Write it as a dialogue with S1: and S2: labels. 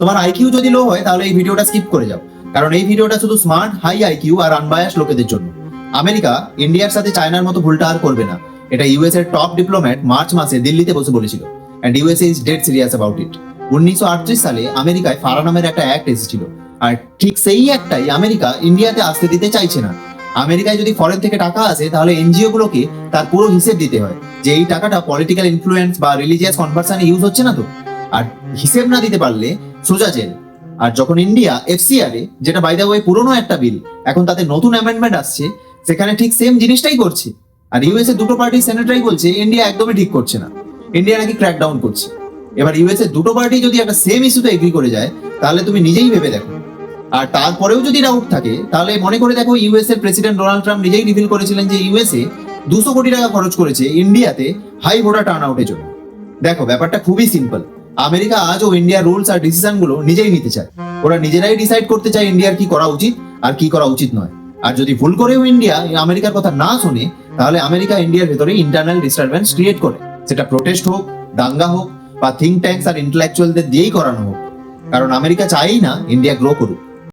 S1: তোমার আইকিউ যদি লো হয় তাহলে এই ভিডিওটা স্কিপ করে যাও, কারণ এই ভিডিওটা শুধু স্মার্ট, হাই আইকিউ আর আনবায়াস লোকেদের জন্য। আমেরিকা ইন্ডিয়ার সাথে চায়নার মতো ভুলটা আর করবে না, এটা ইউএস এর টপ ডিপ্লোম্যাট মার্চ মাসে দিল্লিতে বসে বলেছিল। And USA is dead serious about it. 1938 সালে আমেরিকায় ফারা নামের একটা অ্যাক্ট এসেছিল, আর ঠিক সেই একটাই আমেরিকা ইন্ডিয়াতে আসতে দিতে চাইছে না। আমেরিকায় যদি ফরেন থেকে টাকা আসে তাহলে এনজিও গুলোকে তার পুরো হিসেব দিতে হয় যে এই টাকাটা পলিটিক্যাল ইনফ্লুয়েন্স বা রিলিজিয়াস কনভার্সনে ইউজ হচ্ছে না তো। আর হিসেব না দিতে পারলে সোজা জেল। আর যখন ইন্ডিয়া এফসিআর এ, যেটা বাই দ্য ওয়ে পুরনো একটা বিল, এখন তাতে নতুন অ্যামেন্ডমেন্ট আসছে, সেখানে ঠিক সেম জিনিসটাই করছে। আর ইউএস এ দুটো পার্টি সেনেটরাই বলছে ইন্ডিয়া একদমই ঠিক করছে না, ইন্ডিয়া নাকি ক্র্যাকডাউন করছে। এবার ইউএস এ দুটো পার্টি যদি একটা সেম ইস্যুতে এগ্রি করে যায় তাহলে তুমি নিজেই ভেবে দেখো। আর তারপরেও যদি ডাউট থাকে তাহলে মনে করে দেখো, ইউএস এর প্রেসিডেন্ট ডোনাল্ড ট্রাম্প নিজেই রিভিল করেছিলেন যে ইউএসএ 200 কোটি টাকা খরচ করেছে ইন্ডিয়াতে হাই ভোটার টার্ন আউটের জন্য। দেখো ব্যাপারটা খুবই সিম্পল। আমেরিকা আজও ইন্ডিয়ার রুলস আর ডিসিশন গুলো নিজেই নিতে চায়। ওরা নিজেরাই ডিসাইড করতে চায় ইন্ডিয়ার কি করা উচিত আর কি করা উচিত নয়। আর যদি ভুল করেও ইন্ডিয়া আমেরিকার কথা না শোনে তাহলে আমেরিকা ইন্ডিয়ার ভেতরে ইন্টারনাল ডিস্টারবেন্স ক্রিয়েট করে, সেটা প্রোটেস্ট হোক, দাঙ্গা হোক বা থিঙ্ক ট্যাঙ্কস আর ইন্টেলেকচুয়ালদের দিয়েই করানো হোক। কারণ আমেরিকা চায়ই না ইন্ডিয়া গ্রো করুক।